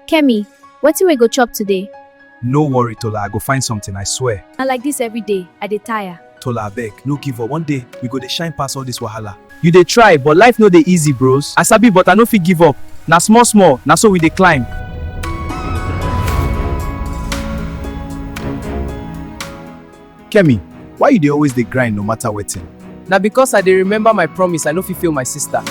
Kemi, wetin we go chop today? No worry, Tola, I go find something, I swear. Na like this every day, I dey tire. Tola, abeg, no give up. One day, we go dey shine pass all this wahala. You dey try, but life no dey easy, bros. I sabi, but I no fit give up. Na small small, na so we dey climb. Kemi, why you dey always dey grind no matter wetin? Na because I dey remember my promise, I no fit fail my sister.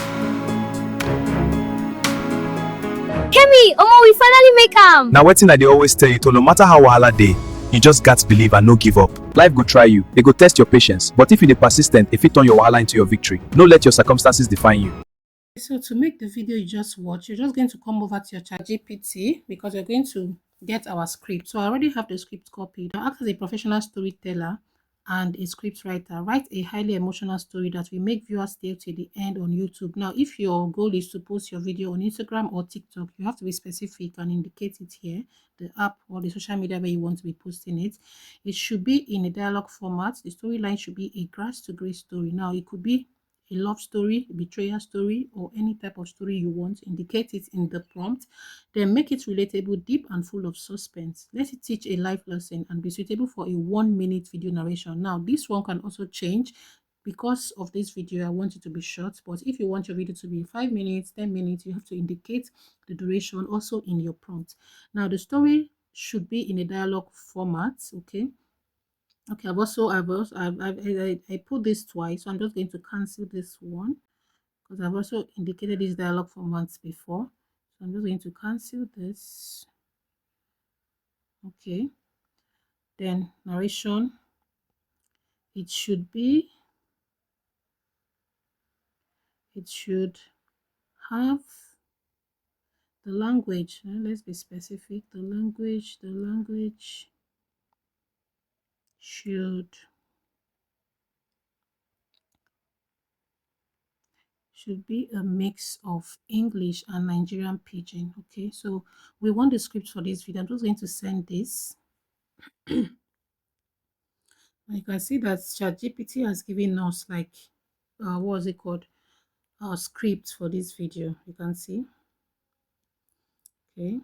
Kemi, omo, we finally make am! Na wetin I dey always tell you, to no matter how wahala dey, you just gats believe and no give up. Life go try you, e go test your patience, but if you dey persistent, e fit turn your wahala into your victory. No let your circumstances define you. So to make the video you just watched, you're just going to come over to your ChatGPT because you're going to get our script. So I already have the script copied. Now act as a professional storyteller and a script writer. Write a highly emotional story that will make viewers stay till the end on YouTube. Now, if your goal is to post your video on Instagram or TikTok, you have to be specific and indicate it here, the app or the social media where you want to be posting it. It should be in a dialogue format. The storyline should be a grass to grace story. Now, it could be a love story, a betrayal story, or any type of story you want. Indicate it in the prompt. Then make it relatable, deep, and full of suspense. Let it teach a life lesson and be suitable for a 1-minute video narration. Now, this one can also change. Because of this video, I want it to be short. But if you want your video to be 5 minutes, 10 minutes, you have to indicate the duration also in your prompt. Now, the story should be in a dialogue format, okay? Okay, I put this twice, so I'm just going to cancel this one because I've also indicated this dialogue for months before. So I'm just going to cancel this. Okay, then narration. It should have the language. Let's be specific. The language should be a mix of English and Nigerian pidgin. Okay, so we want the script for this video. I'm just going to send this. You can see that ChatGPT has given us like what was it called, our script for this video. You can see. Okay,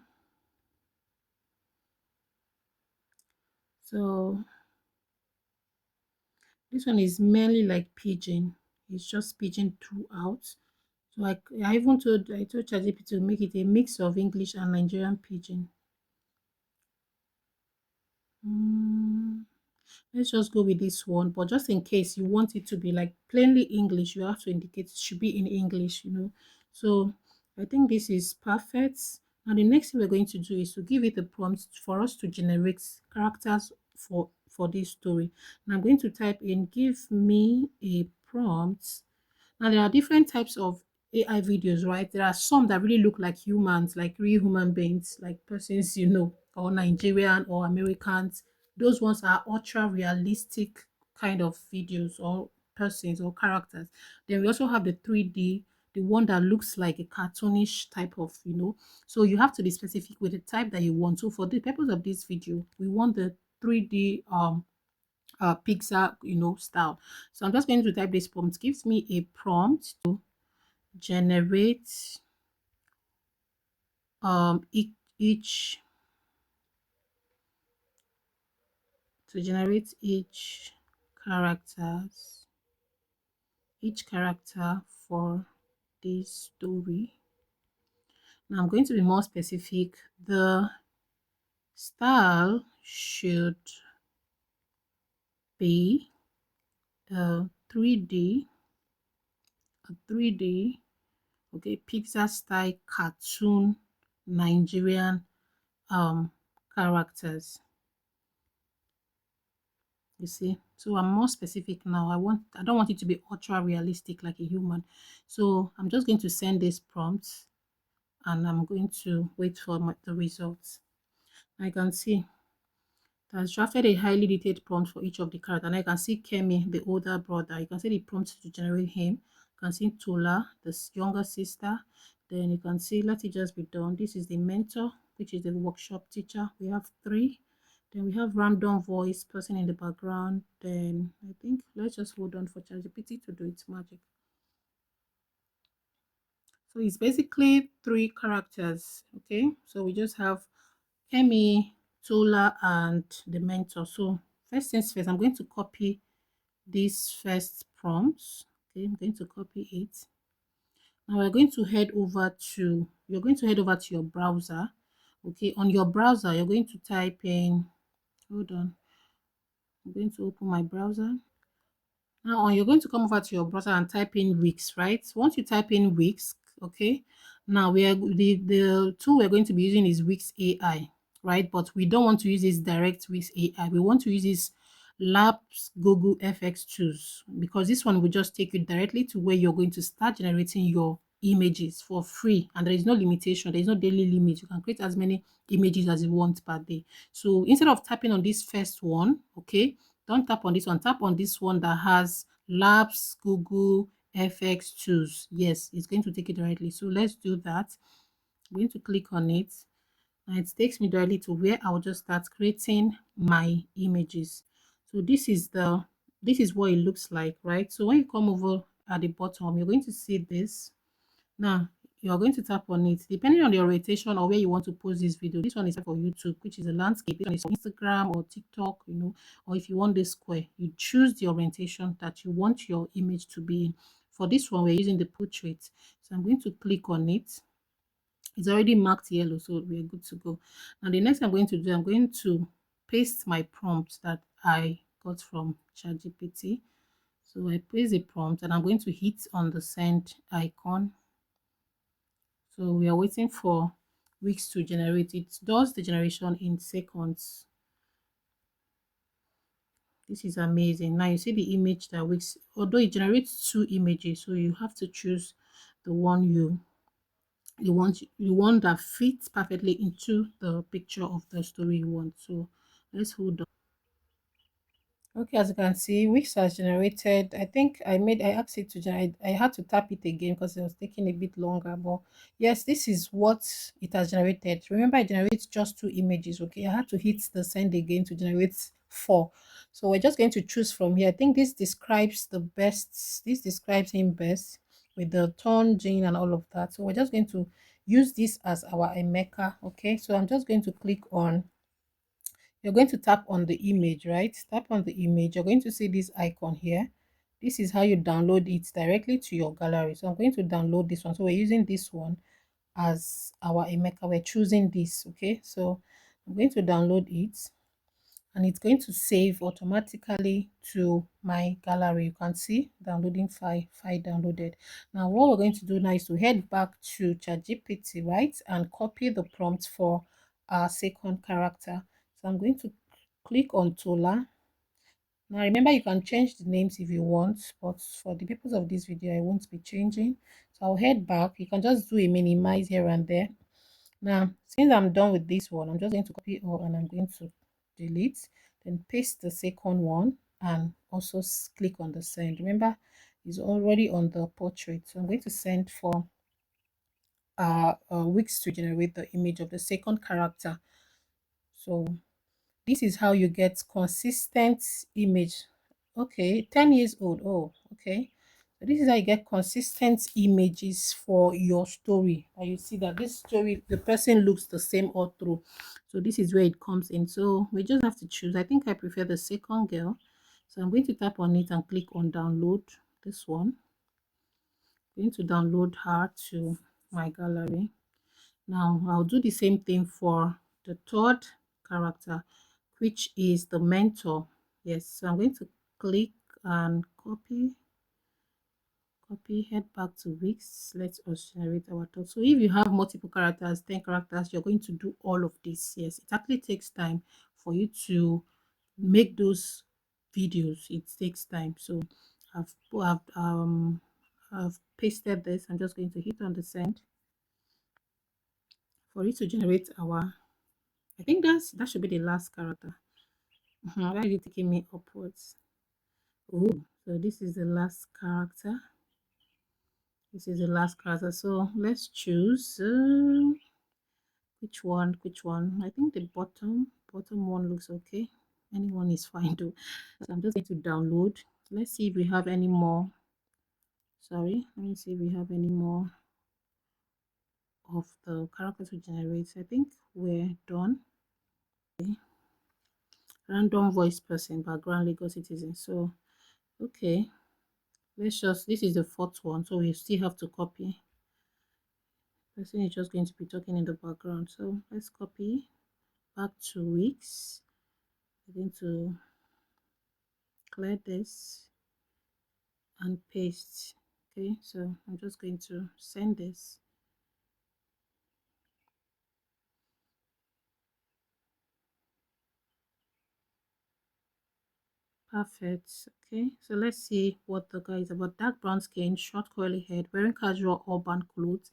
so this one is mainly like pidgin. It's just pidgin throughout. So I told ChatGPT to make it a mix of English and Nigerian pidgin. Let's just go with this one, but just in case you want it to be like plainly English, you have to indicate it should be in English, so I think this is perfect. Now the next thing we're going to do is to give it a prompt for us to generate characters for this story. And I'm going to type in, give me a prompt. Now there are different types of AI videos, right? There are some that really look like humans, like real human beings, like persons, or Nigerian or Americans. Those ones are ultra realistic kind of videos or persons or characters. Then we also have the 3D, the one that looks like a cartoonish type of, so you have to be specific with the type that you want. So for the purpose of this video, we want the 3D Pixar, style. So I'm just going to type this prompt. Gives me a prompt to generate each character for this story. Now I'm going to be more specific. The style should be a 3D, okay, Pixar style cartoon Nigerian characters. You see, so I'm more specific now. I don't want it to be ultra realistic like a human. So I'm just going to send this prompt and I'm going to wait for the results. I can see it has drafted a highly detailed prompt for each of the characters. And I can see Kemi, the older brother. You can see the prompt to generate him. You can see Tola, the younger sister. Then you can see, let it just be done. This is the mentor, which is the workshop teacher. We have 3. Then we have random voice person in the background. Then I think let's just hold on for ChatGPT to do its magic. So it's basically three characters. Okay, so we just have Kemi, Tola, and the mentor. So first things first, I'm going to copy this first prompt. Okay, I'm going to copy it. Now we're going to head over to, you're going to head over to your browser. Okay, on your browser, you're going to type in, hold on, I'm going to open my browser. Now you're going to come over to your browser and type in Wix, right? Once you type in Wix, okay, now we are the tool we're going to be using is Wix AI, right? But we don't want to use this direct Wix AI. We want to use this Labs Google FX tools, because this one will just take you directly to where you're going to start generating your images for free, and there is no limitation, there is no daily limit. You can create as many images as you want per day. So instead of tapping on this first one, okay, don't tap on this one, tap on this one that has Labs Google FX tools. Yes, it's going to take it directly. So let's do that. I'm going to click on it, and it takes me directly to where I'll just start creating my images. So this is what it looks like, right? So when you come over at the bottom, you're going to see this. Now you're going to tap on it depending on the orientation or where you want to post this video. This one is for YouTube, which is a landscape. This one is for Instagram or TikTok, you know, or if you want this square, you choose the orientation that you want your image to be in. For this one, we're using the portrait, so I'm going to click on it. It's already marked yellow, so we're good to go. Now the next I'm going to do, I'm going to paste my prompt that I got from ChatGPT. So I paste the prompt and I'm going to hit on the send icon. So we are waiting for Wix to generate. It does the generation in seconds. This is amazing. Now you see the image that Wix, although it generates two images, so you have to choose the one you want that fits perfectly into the picture of the story you want. So let's hold on. Okay, as you can see, Wix has generated. I asked it to generate. I had to tap it again because it was taking a bit longer. But yes, this is what it has generated. Remember, it generates just two images. Okay, I had to hit the send again to generate four. So we're just going to choose from here. I think this describes the best. This describes him best with the tone, gene, and all of that. So we're just going to use this as our Emeka. Okay, so I'm just going to click on, you're going to tap on the image, right? Tap on the image. You're going to see this icon here. This is how you download it directly to your gallery. So I'm going to download this one. So we're using this one as our Emeka. We're choosing this. Okay, so I'm going to download it, and it's going to save automatically to my gallery. You can see downloading file downloaded. Now what we're going to do now is to head back to ChatGPT, right, and copy the prompt for our second character. So I'm going to click on Tola. Now remember, you can change the names if you want, but for the purpose of this video I won't be changing. So I'll head back. You can just do a minimize here and there. Now, since I'm done with this one, I'm just going to copy all and I'm going to delete, then paste the second one and also click on the send. Remember, it's already on the portrait. So I'm going to send for Wix to generate the image of the second character. So this is how you get consistent image. Okay, 10 years old. Oh, okay. So this is how you get consistent images for your story. And you see that this story, the person looks the same all through. So this is where it comes in. So we just have to choose. I think I prefer the second girl. So I'm going to tap on it and click on download this one. I'm going to download her to my gallery. Now I'll do the same thing for the third character, which is the mentor. Yes, so I'm going to click and copy, head back to Wix. Let us generate our thought. So if you have multiple characters, 10 characters, you're going to do all of this. Yes, it actually takes time for you to make those videos. It takes time. So I've pasted this. I'm just going to hit on the send for it to generate our, I think that should be the last character. Why are you taking me upwards? Oh, so this is the last character. This is the last character. So let's choose which one? Which one? I think the bottom one looks okay. Anyone is fine though. So I'm just going to download. Let's see if we have any more. Sorry, let me see if we have any more of the characters we generate. I think we're done. Random voice person, background Lagos citizen. So okay, let's just, this is the fourth one, so we still have to copy. Person is just going to be talking in the background, so let's copy back 2 weeks. We're going to clear this and paste. Okay, so I'm just going to send this. Perfect. Okay, so let's see what the guy is about. Dark brown skin, short curly head, wearing casual urban clothes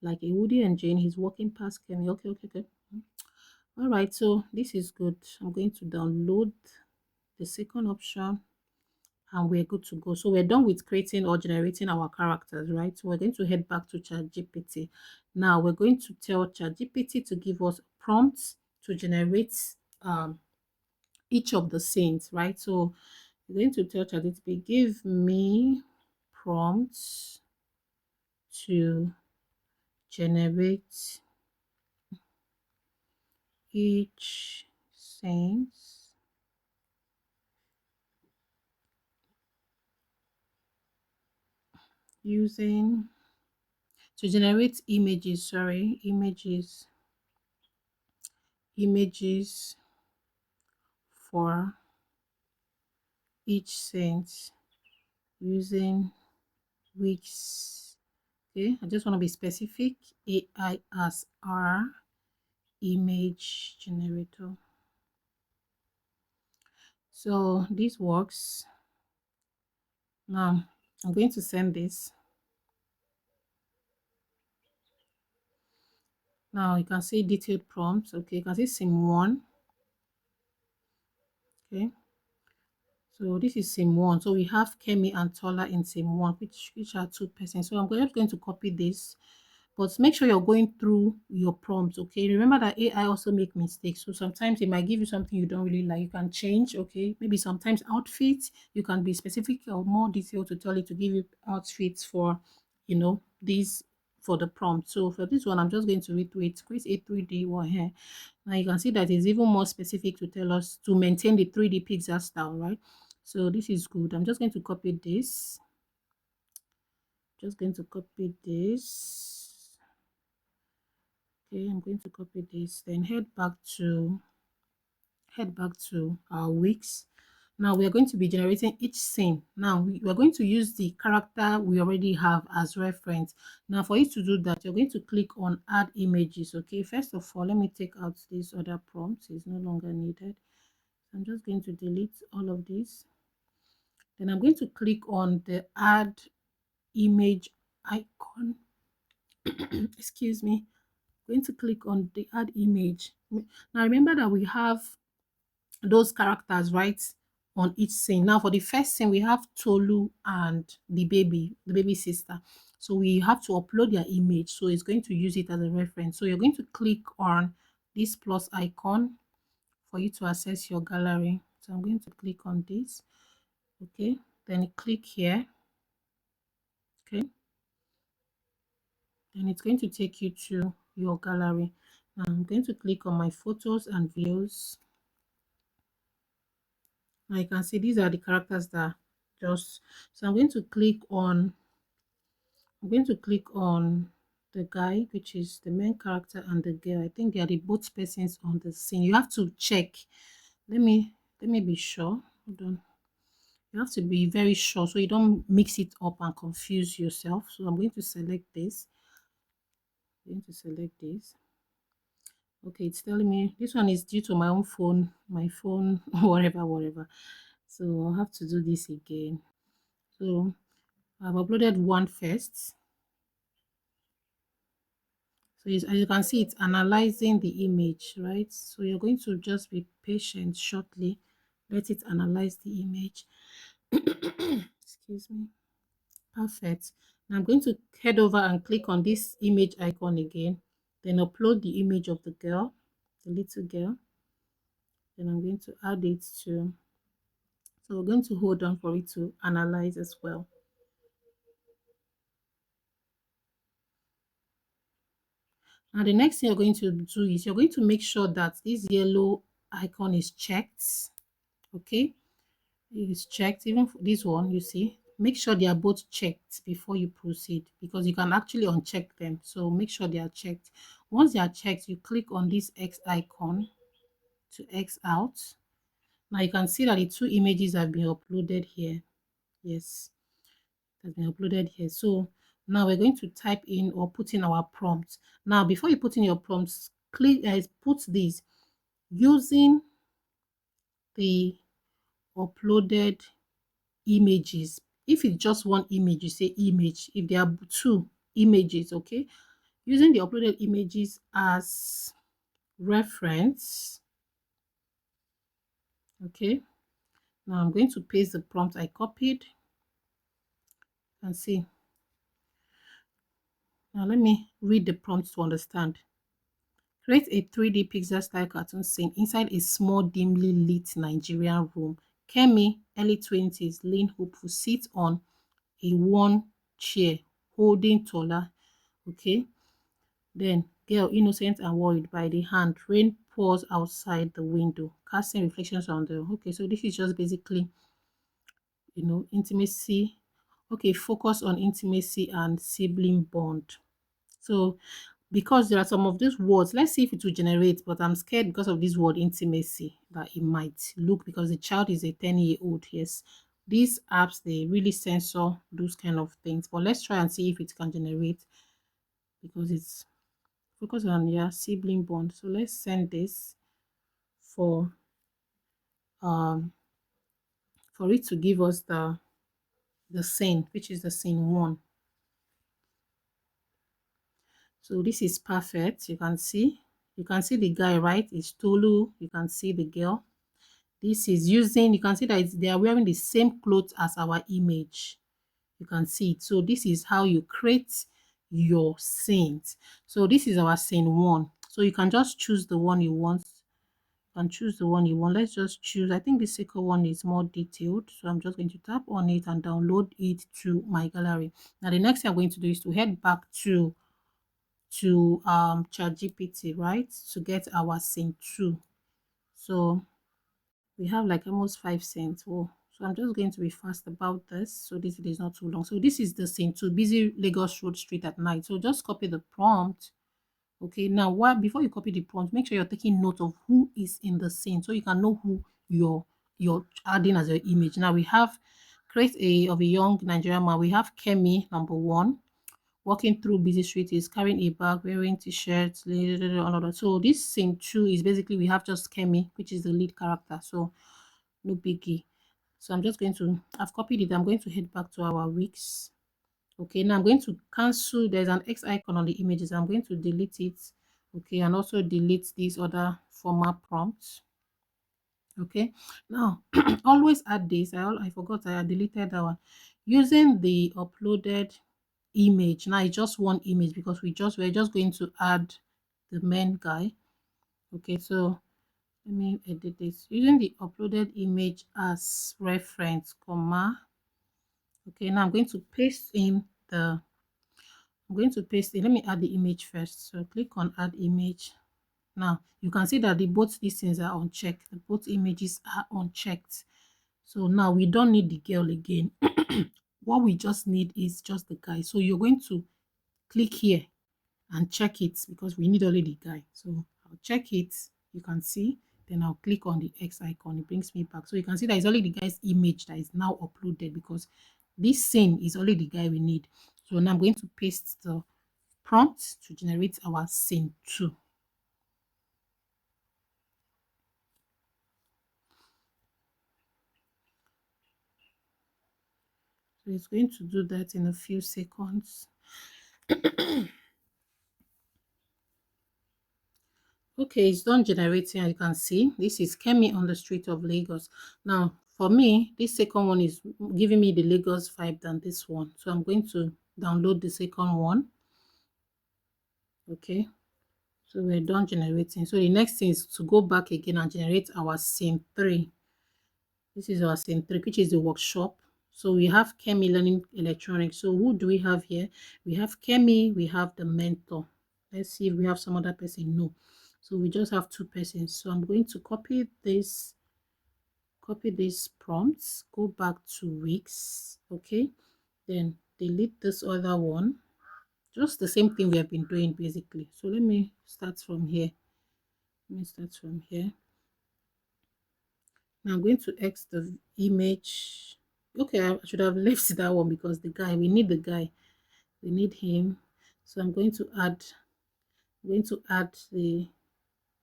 like a Woody and Jane. He's walking past Kemi. Okay. All right, so this is good. I'm going to download the second option and we're good to go. So we're done with creating or generating our characters, right? So we're going to head back to ChatGPT. Now we're going to tell ChatGPT to give us prompts to generate each of the scenes, right? So we're going to tell ChatGPT, give me prompts to generate each scene using to generate images, sorry, images for each scent using Wix. Okay, I just want to be specific. AI as R image generator. So this works. Now I'm going to send this. Now you can see detailed prompts. Okay, you can see sim 1. Okay, so this is sim 1. So we have Kemi and Tola in sim 1, which are 2 persons. So I'm just going to copy this, but make sure you're going through your prompts. Okay, remember that AI also make mistakes, so sometimes it might give you something you don't really like. You can change. Okay, maybe sometimes outfits, you can be specific or more detailed to tell it to give you outfits for, you know, these for the prompt. So for this one, I'm just going to retweet create a 3D one here. Now you can see that it's even more specific to tell us to maintain the 3D pixel style, right? So this is good. I'm just going to copy this. Just going to copy this. Okay, I'm going to copy this, then head back to our weeks. Now we are going to be generating each scene. Now we are going to use the character we already have as reference. Now for you to do that, you're going to click on add images. Okay, first of all, let me take out this other prompt. It's no longer needed. I'm just going to delete all of this. Then I'm going to click on the add image icon. Excuse me. I'm going to click on the add image. Now remember that we have those characters right on each scene. Now for the first scene, we have Tolu and the baby sister. So we have to upload their image. So it's going to use it as a reference. So you're going to click on this plus icon for you to access your gallery. So I'm going to click on this. Okay, then click here. Okay, then it's going to take you to your gallery. Now I'm going to click on my photos and videos. Now you can see these are the characters that just, so I'm going to click on the guy, which is the main character, and the girl. I think they are the both persons on the scene. You have to check. Let me be sure. Hold on. You have to be very sure so you don't mix it up and confuse yourself. So I'm going to select this. I'm going to select this. Okay, it's telling me this one is due to my own phone, whatever. So I'll have to do this again. So I've uploaded one first. So as you can see, it's analyzing the image, right? So you're going to just be patient shortly. Let it analyze the image. Excuse me. Perfect. Now I'm going to head over and click on this image icon again. Then upload the image of the girl, the little girl. Then I'm going to add it to, so we're going to hold on for it to analyze as well. Now, the next thing you're going to do is you're going to make sure that this yellow icon is checked. Okay, it is checked. Even for this one, you see, make sure they are both checked before you proceed, because you can actually uncheck them. So make sure they are checked. Once they are checked, you click on this X icon to X out. Now you can see that the two images have been uploaded here. Yes, it has been uploaded here. So now we're going to type in or put in our prompt. Now, before you put in your prompts, click put this using the uploaded images. If it's just one image, you say image. If there are two images, okay, using the uploaded images as reference. Okay, now I'm going to paste the prompt I copied and see. Now let me read the prompt to understand. Create a 3D pixel style cartoon scene inside a small dimly lit Nigerian room. Kemi, early 20s, lean hopeful, sits on a worn chair holding Tola. Okay, then girl, innocent and worried, by the hand. Rain pours outside the window, casting reflections on the. Okay, so this is just basically, intimacy. Okay, focus on intimacy and sibling bond. So because there are some of these words, let's see if it will generate, but I'm scared because of this word intimacy that it might look, because the child is a 10-year-old. Yes, these apps, they really censor those kind of things, but let's try and see if it can generate, because it's focus on, yeah, sibling bond. So let's send this for um for it to give us the scene, which is the scene 1. So this is perfect. You can see the guy, right? It's Tolu. You can see the girl. This is using, you can see that they are wearing the same clothes as our image. You can see it. So this is how you create your scenes. So this is our scene 1. So you can just choose the one you want. You can choose the one you want. Let's just choose. I think the second one is more detailed. So I'm just going to tap on it and download it to my gallery. Now the next thing I'm going to do is to head back to ChatGPT, right, to get our scene 2. So we have like almost 5 cents. Oh, so I'm just going to be fast about this, so this video is not too long. So this is the scene 2, busy Lagos road street at night. So just copy the prompt. Okay, now before you copy the prompt, make sure you're taking note of who is in the scene, so you can know who you're adding as your image. Now we have create a young Nigerian man. We have Kemi, number 1, walking through busy street, is carrying a bag, wearing t-shirts, all of that. So this scene 2 is basically, we have just Kemi, which is the lead character. So no biggie. So I'm just going to, I've copied it. I'm going to head back to our weeks. Okay, now I'm going to cancel. There's an X icon on the images. I'm going to delete it. Okay, and also delete these other former prompts. Okay, now always add this. I forgot I deleted that one. Using the uploaded image. Now it's just one image, because we're just going to add the main guy. Okay, so let me edit this using the uploaded image as reference, comma. Okay, now I'm going to paste in let me add the image first. So click on add image. Now you can see that both these things are unchecked. Both images are unchecked. So now we don't need the girl again. What we just need is just the guy. So you're going to click here and check it, because we need only the guy. So I'll check it. You can see. Then I'll click on the X icon. It brings me back. So you can see that it's only the guy's image that is now uploaded, because this scene is only the guy we need. So now I'm going to paste the prompt to generate our scene 2. So it's going to do that in a few seconds. Okay, it's done generating. As you can see, this is Kemi on the street of Lagos. Now for me, this second one is giving me the Lagos vibe than this one, so I'm going to download the second one. Okay, so we're done generating. So the next thing is to go back again and generate our scene 3. This is our scene 3, which is the workshop. So we have Kemi learning electronics. So who do we have here? We have Kemi, we have the mentor. Let's see if we have some other person. No. So we just have two persons. So I'm going to copy these prompts, go back to weeks, okay, then delete this other one, just the same thing we have been doing basically. So let me start from here. Now I'm going to X the image. Okay, I should have left that one because the guy, we need the guy, we need him. So I'm going to add the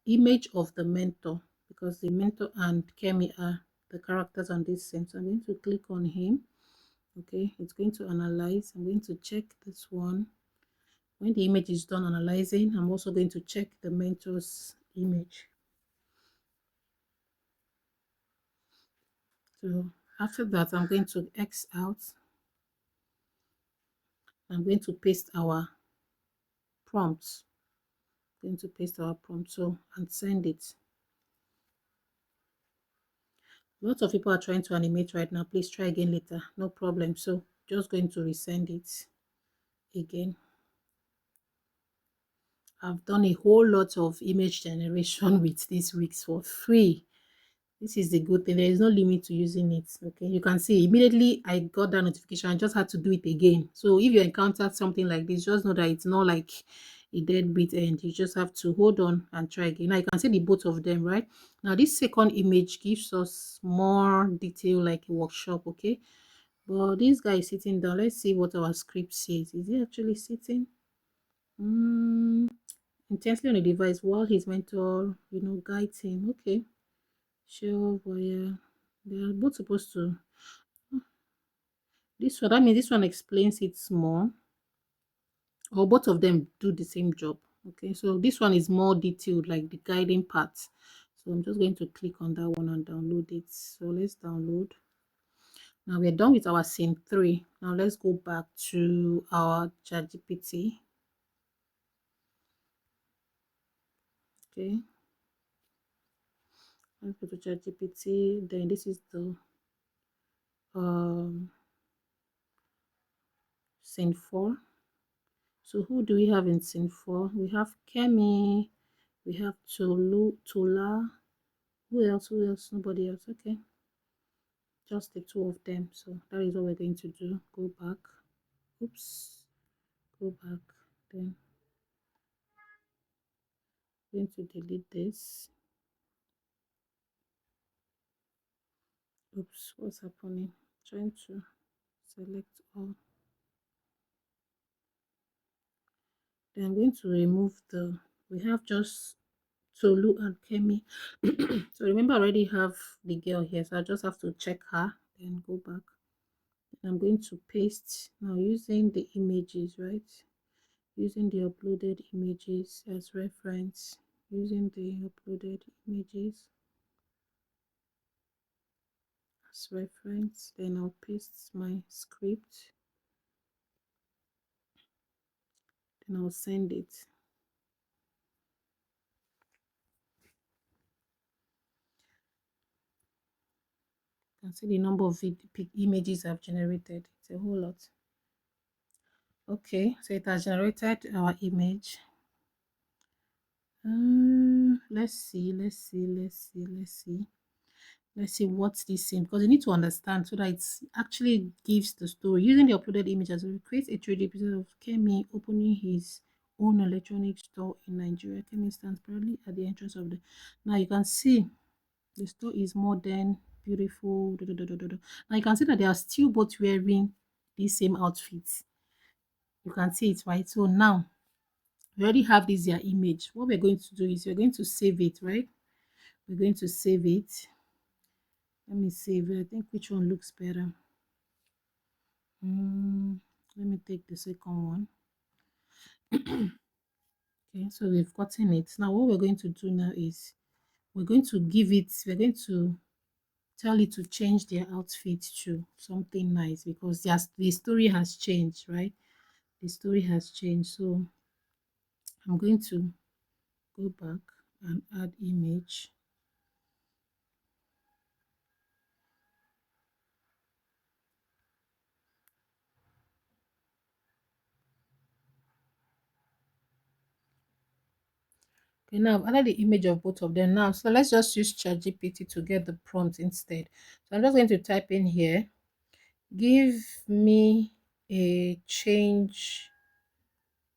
image of the mentor, because the mentor and Kemi are the characters on this scene. So I'm going to click on him. Okay, it's going to analyze. I'm going to check this one. When the image is done analyzing, I'm also going to check the mentor's image. So after that, I'm going to X out. I'm going to paste our prompts. Going to paste our prompt and send it. Lots of people are trying to animate right now. Please try again later. No problem. So just going to resend it again. I've done a whole lot of image generation with these weeks for free. This is the good thing. There is no limit to using it. Okay, you can see immediately I got that notification. I just had to do it again. So if you encounter something like this, just know that it's not like a deadbeat end. You just have to hold on and try again. Now you can see the both of them, right? Now this second image gives us more detail, like a workshop. Okay, but this guy is sitting down. Let's see what our script says. Is he actually sitting? Intensely on a device while his mentor, guides him. Okay. Sure, but yeah, they are both supposed to. This one, that means this one explains it more, or both of them do the same job. Okay, so this one is more detailed, like the guiding part. So I'm just going to click on that one and download it. So let's download. Now we're done with our scene 3. Now let's go back to our ChatGPT. Okay, let's go to ChatGPT. Then this is the scene 4. So who do we have in scene 4? We have Kemi, we have Tula. Who else? Who else? Nobody else. Okay. Just the two of them. So that is what we're going to do. Go back. Oops. Go back. Then I'm going to delete this. Oops. What's happening? Trying to select all. Then I'm going to remove we have just Tolu and Kemi. So remember, I already have the girl here. So I just have to check her. Then go back. I'm going to paste now using the images, right? Using the uploaded images as reference, using the uploaded images as reference. Then I'll paste my script, then I'll send it. You can see the number of images I've generated. It's a whole lot. Okay, so it has generated our image. Let's see what's this in, because you need to understand so that it actually gives the story. Using the uploaded images, we create a 3D picture of Kemi opening his own electronics store in Nigeria. Kemi stands proudly at the entrance of the. Now you can see the store is modern, beautiful. Now you can see that they are still both wearing the same outfits. You can see it, right? So now we already have this their image. What we're going to do is we're going to save it, right? We're going to save it. Let me save it. I think which one looks better. Let me take the second one. Okay, so we've gotten it. Now what we're going to do now is we're going to tell it to change their outfit to something nice, because the story has changed, right? The story has changed. So I'm going to go back and add image. Okay, now I've added the image of both of them now. So let's just use ChatGPT to get the prompt instead. So I'm just going to type in here, give me a change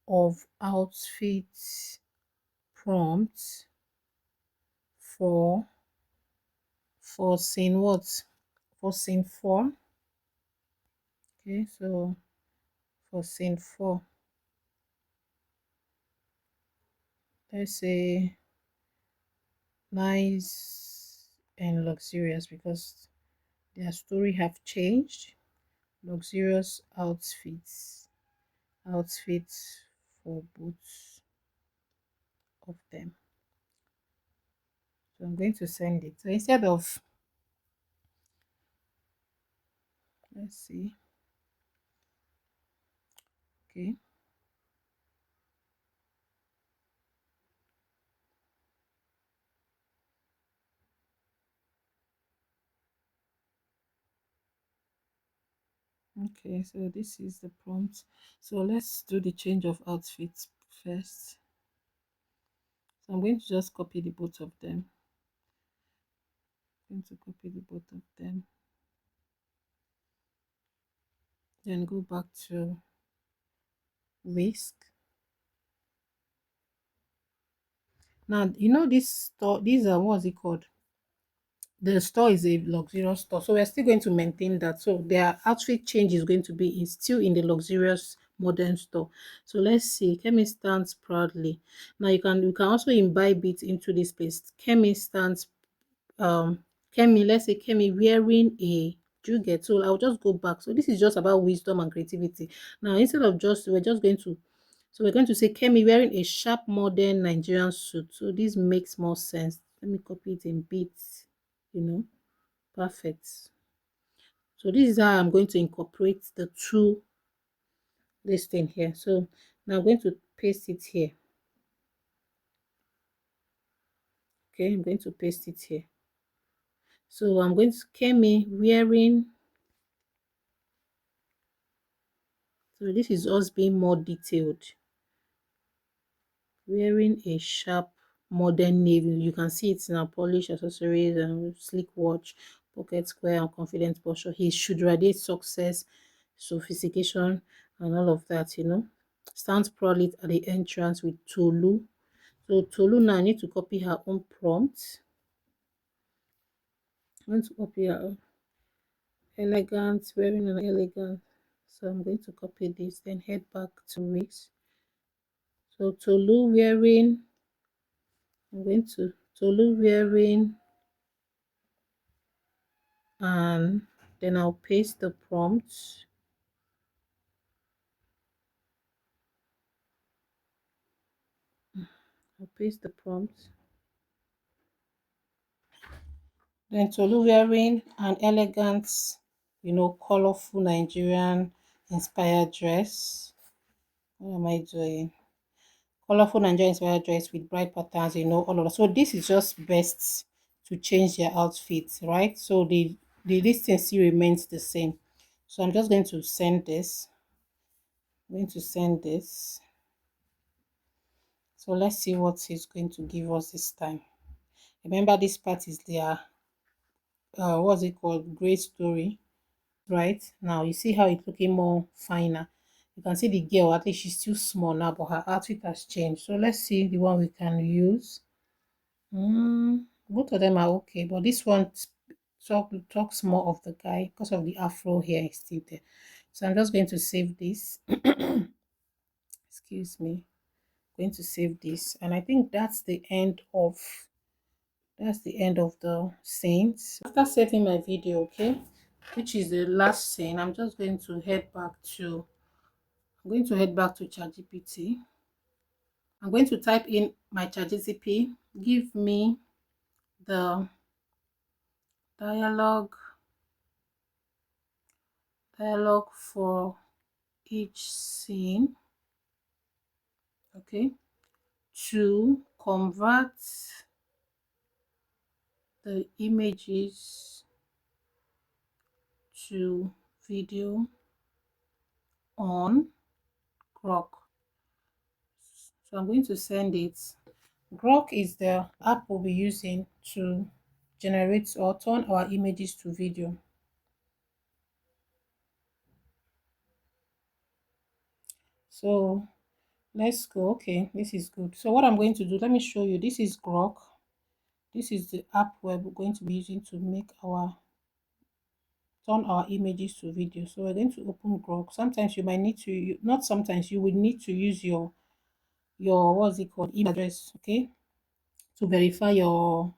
of outfit prompt for scene what? For scene 4. Okay, so for scene 4, let's say nice and luxurious because their story have changed. Luxurious outfits for both of them. So I'm going to send it. So instead of, let's see, okay, okay, so this is the prompt. So let's do the change of outfits first. So I'm going to just copy the both of them. I'm going to copy the both of them, then go back to whisk. Now you know this store, these are, what's it called, the store is a luxurious store, so we're still going to maintain that. So their outfit change is going to be still in the luxurious modern store. So let's see, Kemi stands proudly. Now you can also imbibe it into this place. Kemi stands, Kemi, let's say Kemi wearing a, do you get? So I'll just go back. So this is just about wisdom and creativity. Now instead of just, we're just going to, so we're going to say Kemi wearing a sharp modern Nigerian suit. So this makes more sense. Let me copy it in bits, you know. Perfect. So this is how I'm going to incorporate the two, this thing here. So now I'm going to paste it here. Okay, I'm going to paste it here. So I'm going to Kemi wearing, so this is us being more detailed, wearing a sharp modern navy. You can see it's in our polish accessories and sleek watch, pocket square and confident posture. He should radiate success, sophistication and all of that, you know. Stands proudly at the entrance with Tolu. So Tolu now, I need to copy her own prompt. I'm going to copy her elegant, wearing an elegant. So I'm going to copy this, then head back to weeks. So Tolu wearing, I'm going to Tolu wearing, and then I'll paste the prompt. I'll paste the prompt. Then Tolu wearing an elegant, you know, colorful Nigerian inspired dress. What am I doing? Colorful Nigerian inspired dress with bright patterns, you know, all of that. So this is just best to change their outfits, right? So the distance still remains the same. So I'm just going to send this. I'm going to send this. So let's see what he's going to give us this time. Remember, this part is their what's it called, great story, right? Now you see how it's looking more finer. You can see the girl, at least she's still small now, but her outfit has changed. So let's see the one we can use. Both of them are okay, but this one talks more of the guy because of the afro hair is still there. So I'm just going to save this. Excuse me. Going to save this, and I think that's the end of the scenes. After saving my video, okay, which is the last scene, I'm just going to head back to ChatGPT. I'm going to type in my ChatGPT, give me the dialogue for each scene, okay, to convert the images to video on Grok. So I'm going to send it Grok is the app we'll be using to generate or turn our images to video. So let's go. Okay, this is good. So what I'm going to do, let me show you. This is Grok. This is the app we're going to be using to make our turn our images to video. So we're going to open Grok. Sometimes you might need to, not sometimes, you will need to use your what's it called, email address, okay, to verify your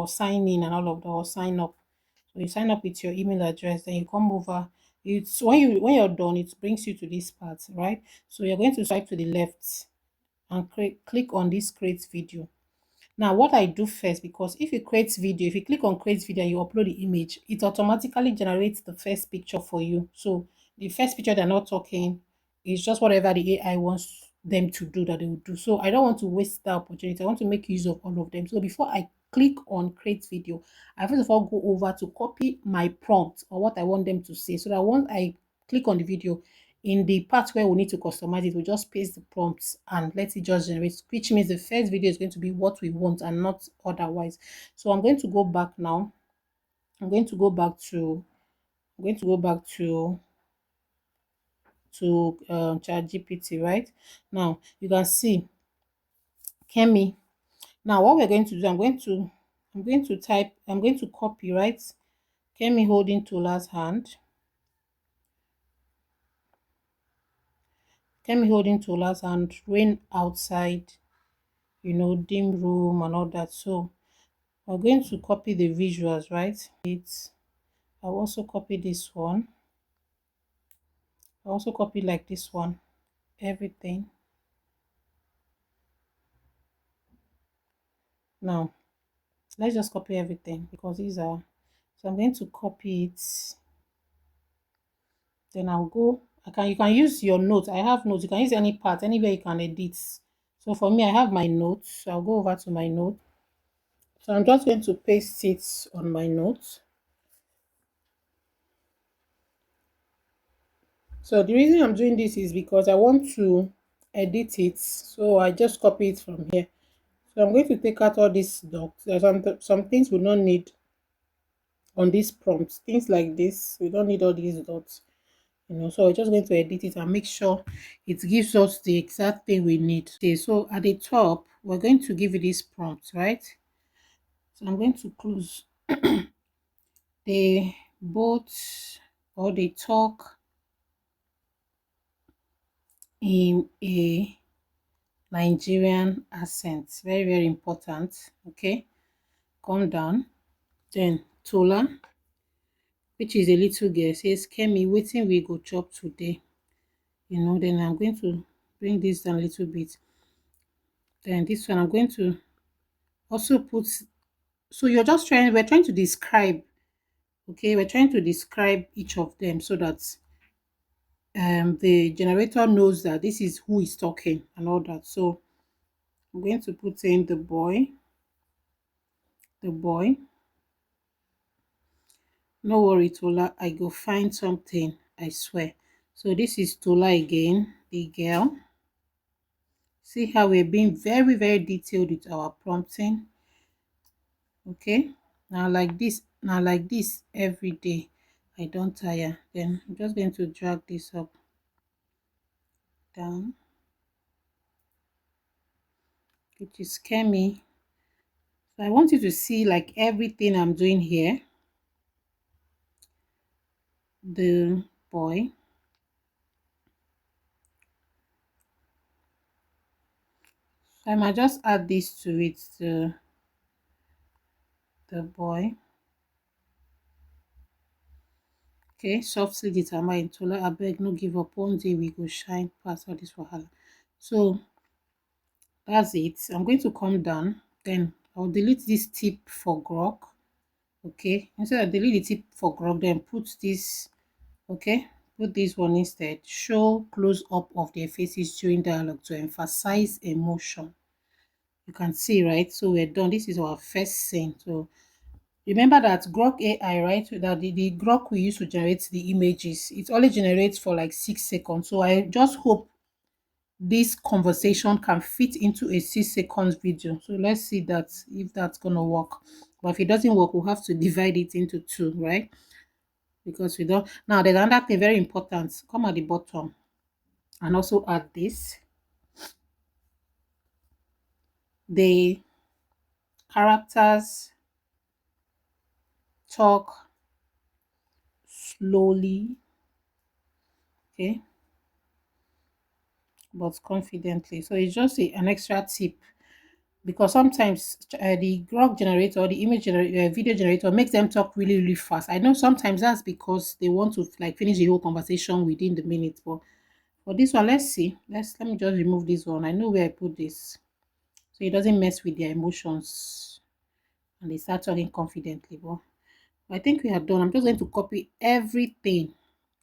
sign in and all of that, or sign up. So you sign up with your email address, then you come over. It's when you're done, it brings you to this part, right? So you're going to swipe to the left and click on this create video. Now, what I do first, because if you create video, if you click on create video and you upload the image, it automatically generates the first picture for you. So the first picture they're not talking is just whatever the AI wants them to do that they will do. So I don't want to waste that opportunity. I want to make use of all of them. So before I click on create video, I first of all go over to copy my prompt or what I want them to say. So that once I click on the video, in the part where we need to customize it, we just paste the prompts and let it just generate, which means the first video is going to be what we want and not otherwise. So I'm going to go back now. I'm going to go back to ChatGPT. Right now you can see Kemi. Now what we're going to do, I'm going to copy, right, Kemi holding Tola's hand. Kemi holding Tola's hand, rain outside, dim room and all that. So we're going to copy the visuals, right? I'll also copy this one. I'll also copy like this one, everything. Now, let's just copy everything because these are, so I'm going to copy it. Then I'll go, you can use your notes. I have notes. You can use any part, anywhere you can edit. So for me, I have my notes. So I'll go over to my note. So I'm just going to paste it on my notes. So the reason I'm doing this is because I want to edit it. So I just copy it from here. So I'm going to take out all these docs. There's some things we don't need on this prompt. Things like this, we don't need all these dots. So we're just going to edit it and make sure it gives us the exact thing we need. Okay, so at the top, we're going to give it this prompt, right? So I'm going to close. They both, or they talk in a Nigerian accent. Very, very important. Okay, come down. Then Tola, which is a little girl, says, Kemi, waiting we go chop today. Then I'm going to bring this down a little bit. Then this one, I'm going to also put, so we're trying to describe, okay, we're trying to describe each of them so that the generator knows that this is who is talking and all that. So I'm going to put in the boy. No worry, Tola, I go find something, I swear. So this is Tola again, the girl. See how we're being very, very detailed with our prompting. Okay, now like this every day. I don't tire. Then I'm just going to drag this up, down, which is Kemi. So I want you to see like everything I'm doing here. The boy. So I might just add this to it, the boy. Okay, softly determine Tola abeg no give up, one day we go shine past all this wahala. So that's it. I'm going to come down, then I'll delete this tip for Grok. Okay, instead of delete the tip for Grok, then put this, okay, put this one instead. Show close up of their faces during dialogue to emphasize emotion. You can see, right? So we're done. This is our first scene. So remember that Grok AI, right? That the Grok we use to generate the images, it only generates for like 6 seconds. So I just hope this conversation can fit into a 6 seconds video. So let's see that if that's gonna work. But if it doesn't work, we'll have to divide it into two, right? Because we don't. Now there's another thing very important. Come at the bottom and also add this. The characters talk slowly, okay, but confidently. So it's just an extra tip, because sometimes the grok generator or the video generator makes them talk really really fast. I know sometimes that's because they want to like finish the whole conversation within the minute, but for this one, let's see. Let me just remove this one. I know where I put this, so it doesn't mess with their emotions and they start talking confidently. But I think we are done. I'm just going to copy everything.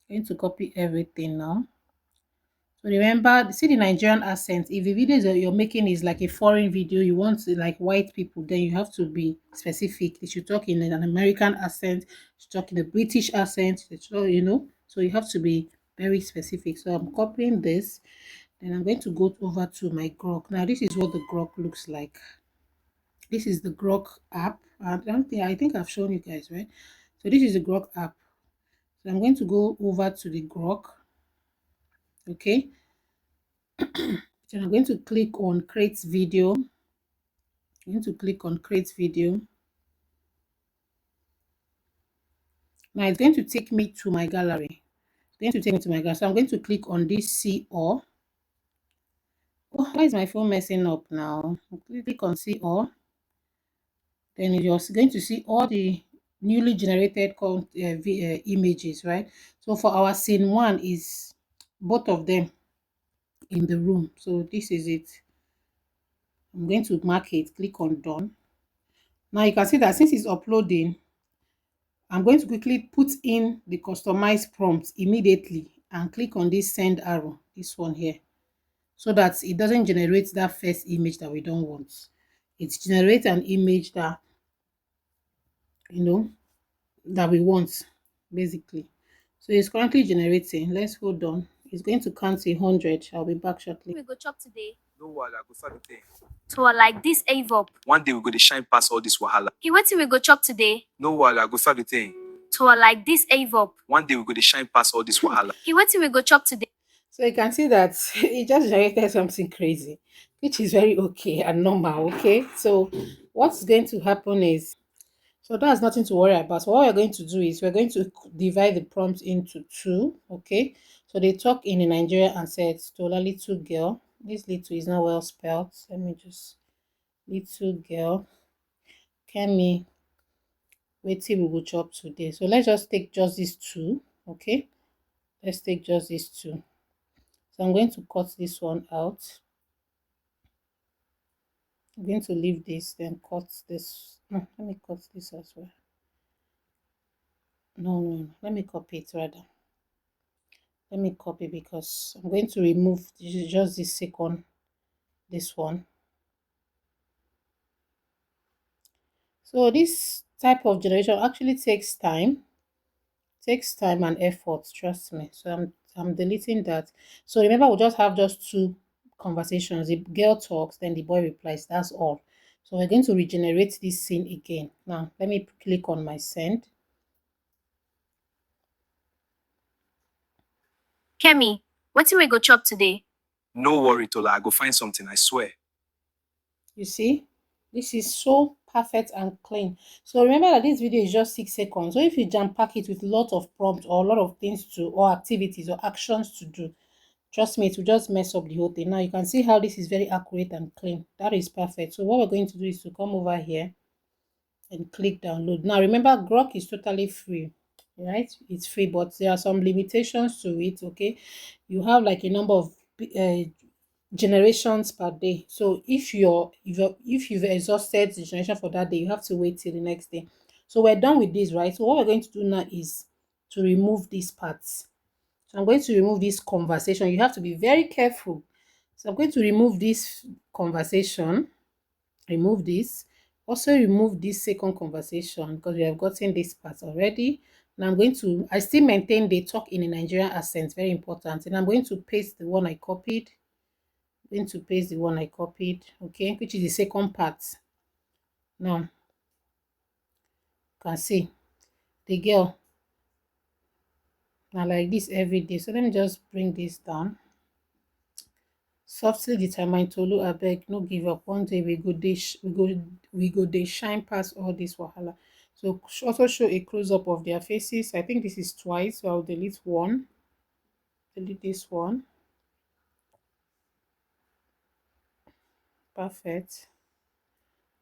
Going to copy everything now. So remember, see the Nigerian accent. If the video that you're making is like a foreign video, you want to like white people, then you have to be specific. You should talk in an American accent, you should talk in a British accent, you know. So you have to be very specific. So I'm copying this, then I'm going to go over to my Grok. Now this is what the Grok looks like. This is the Grok app. I think I've shown you guys, right? So this is the Grok app. So I'm going to go over to the Grok. Okay. Then I'm going to click on create video. I'm going to click on create video. Now it's going to take me to my gallery. It's going to take me to my gallery. So I'm going to click on this see all. Oh, why is my phone messing up now? Click on see all. Then you're going to see all the newly generated images, right? So for our scene one is both of them in the room. So this is it. I'm going to mark it, click on done. Now you can see that since it's uploading, I'm going to quickly put in the customized prompts immediately and click on this send arrow, this one here, so that it doesn't generate that first image that we don't want. It generates an image that, you know, that we want, basically. So it's currently generating. Let's hold on. It's going to count 100. I'll be back shortly. We go chop today. No wahala, go start the thing. So like this Ave up. One day we go to shine past all this wahala. Okay, what we go chop today? No wahala, go start the thing. So like this Ave up. One day we go to shine past all this wahala. Okay, what we go chop today? So you can see that it just generated something crazy, which is very okay and normal, okay? So what's going to happen is, so that's nothing to worry about. So what we're going to do is we're going to divide the prompt into two, okay? So they talk in a Nigerian accent to a little girl. This little is not well spelled. Let me just, little girl, Kemi, wait till we go chop today. So let's just take just these two, okay? Let's take just these two. So I'm going to cut this one out. I'm going to leave this, then cut this. No, let me cut this as well. No. Let me copy it rather. Let me copy, because I'm going to remove just this second, this one. So this type of generation actually takes time and effort, trust me. So I'm deleting that. So remember, we'll just have just two conversations. The girl talks, then the boy replies. That's all. So we're going to regenerate this scene again. Now let me click on my send. Kemi, what we go chop today? No worry, Tola, I go find something, I swear. You see, this is so perfect and clean. So remember that this video is just 6 seconds. So if you jam pack it with a lot of prompts or a lot of things to, or activities or actions to do, trust me, it will just mess up the whole thing. Now you can see how this is very accurate and clean. That is perfect. So what we're going to do is to come over here and click download. Now remember, Grok is totally free, right? It's free, but there are some limitations to it, okay? You have like a number of generations per day. So if you've exhausted the generation for that day, you have to wait till the next day. So we're done with this, right? So what we're going to do now is to remove these parts. So I'm going to remove this conversation. You have to be very careful. So I'm going to remove this conversation, remove this. Also remove this second conversation, because we have gotten this part already. Now I still maintain they talk in a Nigerian accent, very important. And I'm going to paste the one I copied. I'm going to paste the one I copied, okay, which is the second part. Now you can see the girl now like this every day. So let me just bring this down. Softly determined, Tolu abeg, no give up. One day we go dey shine past all this wahala. So also show a close-up of their faces. I think this is twice, so I'll delete one. Delete this one. Perfect.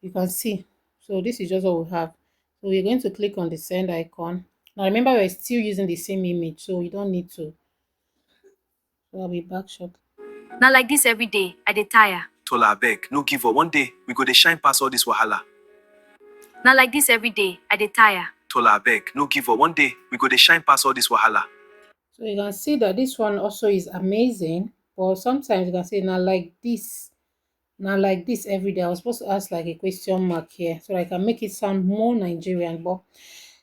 You can see. So this is just what we have. So we're going to click on the send icon. Now remember, we're still using the same image, so we don't need to. So I'll be back shortly. Not like this every day. I dey tire. Tola abeg, no give up. One day we go dey shine past all this wahala. Not like this every day. I dey tire. Tola abeg, no give up. One day we go dey shine past all this wahala. So you can see that this one also is amazing, but sometimes you can say now like this. Now like this every day. I was supposed to ask like a question mark here so I can make it sound more Nigerian, but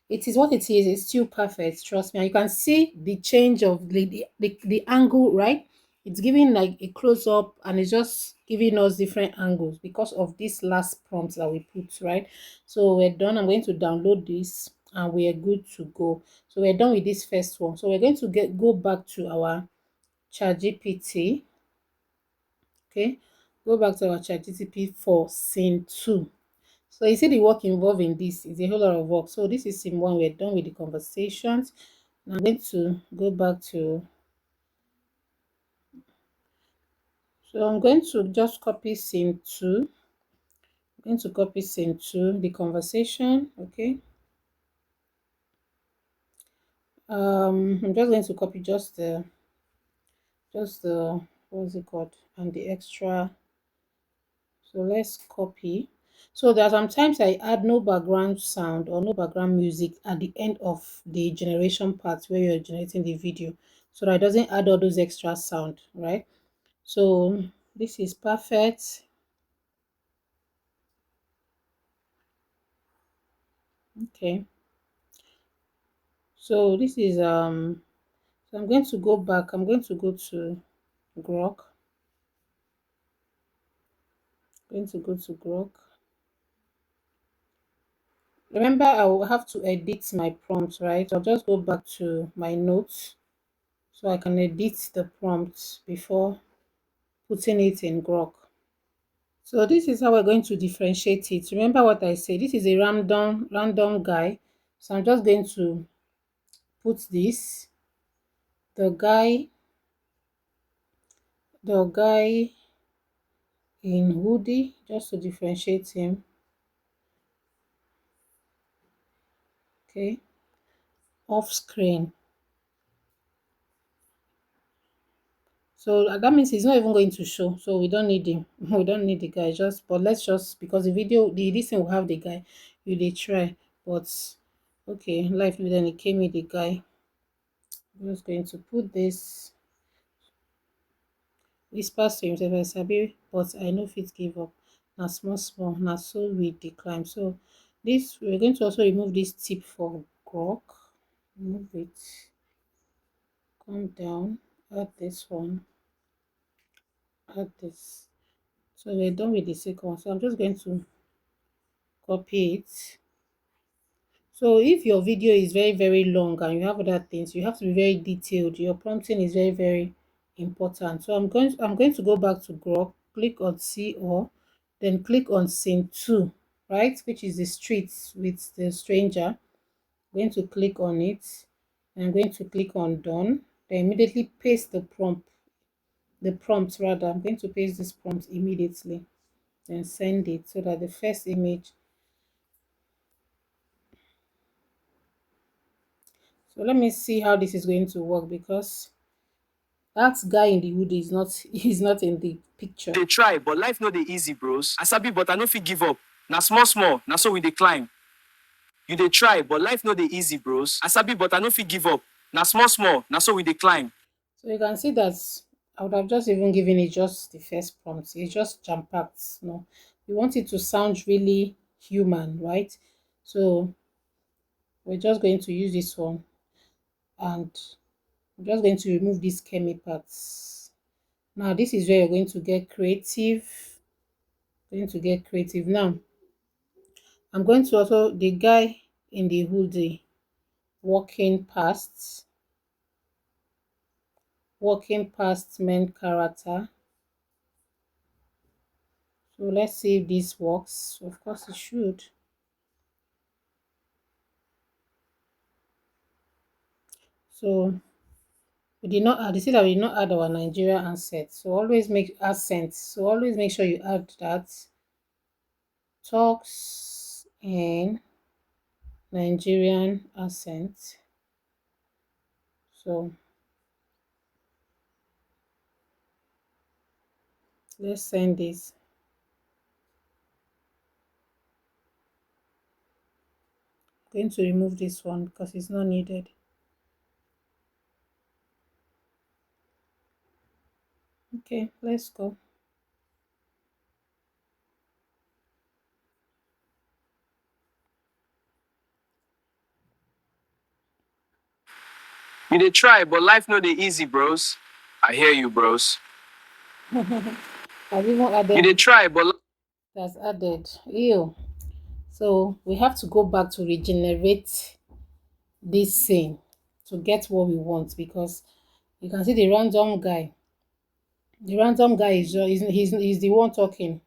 it is what it is. It's still perfect, trust me. And you can see the change of the angle, right? It's giving like a close-up and it's just giving us different angles because of this last prompt that we put, right? So we're done. I'm going to download this and we are good to go. So we're done with this first one. So we're going to go back to our ChatGPT. Okay, go back to our ChatGPT for scene 2. So you see the work involved in this is a whole lot of work. So this is scene 1. We're done with the conversations. Now I'm going to go back to, so I'm going to just copy scene 2. I'm going to copy scene 2, the conversation. Okay. I'm just going to copy just the what's it called, and the extra. So let's copy. So there are sometimes I add no background sound or no background music at the end of the generation part where you're generating the video, so that it doesn't add all those extra sound, right? So this is perfect. Okay. So this is so I'm going to go back. I'm going to go to Grok. Going to go to Grok. Remember, I will have to edit my prompt, right? I'll just go back to my notes so I can edit the prompt before putting it in Grok. So this is how we're going to differentiate it. Remember what I said, this is a random guy. So I'm just going to put this, the guy in hoodie, just to differentiate him. Okay, off screen. So that means he's not even going to show. So we don't need him. We don't need the guy. Just, but let's just, because the video, this thing will have the guy. You they try, but okay. Life then it came with the guy. I'm just going to put this. Whispers to himself, I sabi, but I no fit give up. Na small, na so we decline. So this, we're going to also remove this tip for Grok. Remove it. Come down. Add this one. Add this. So we're done with the second one. So I'm just going to copy it. So if your video is very long and you have other things, you have to be very detailed. Your prompting is very important. So I'm going to go back to Grok, click on see all, then click on scene 2, right, which is the streets with the stranger. I'm going to click on it. I'm going to click on done. Then immediately paste the prompt rather. I'm going to paste this prompt immediately, then send it so that the first image. So let me see how this is going to work, because that guy in the hoodie is not he's not in the picture. They try, but life no dey easy, bros. I sabi, but I no fit give up. Na small, na so we dey climb. You dey try, but life no dey easy, bros. I sabi, but I no fit give up. Na small, na so we dey climb. So you can see that I would have just even given it just the first prompt. It's just jam-packed. No, we want it to sound really human, right? So we're just going to use this one, and I'm just going to remove these chemi parts. Now this is where you're going to get creative. Now I'm going to also the guy in the hoodie walking past main character. So let's see if this works. Of course it should. So we did not add, you see that we did not add our Nigeria accent. So always make sure you add that. Talks in Nigerian accent. So let's send this. I'm going to remove this one because it's not needed. Okay, let's go. You dey try, but life no dey easy, bros. I hear you, bros. I've even You dey added try, but that's added. Ew. So we have to go back to regenerate this scene to get what we want, because you can see the random guy is just he's the one talking,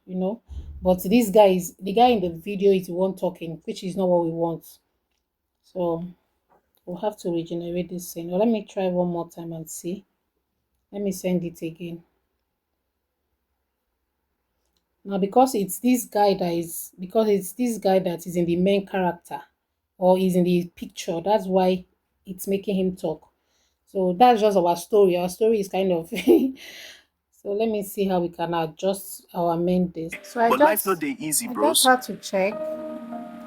but this guy is the guy in the video is the one talking, which is not what we want. So we'll have to regenerate this scene. Or let me try one more time and see. Let me send it again. Now because it's this guy that is in the main character or is in the picture, that's why it's making him talk. So that's just our story. Our story is kind of so let me see how we can adjust our main this. So but life no dey easy, I just bros. had to check,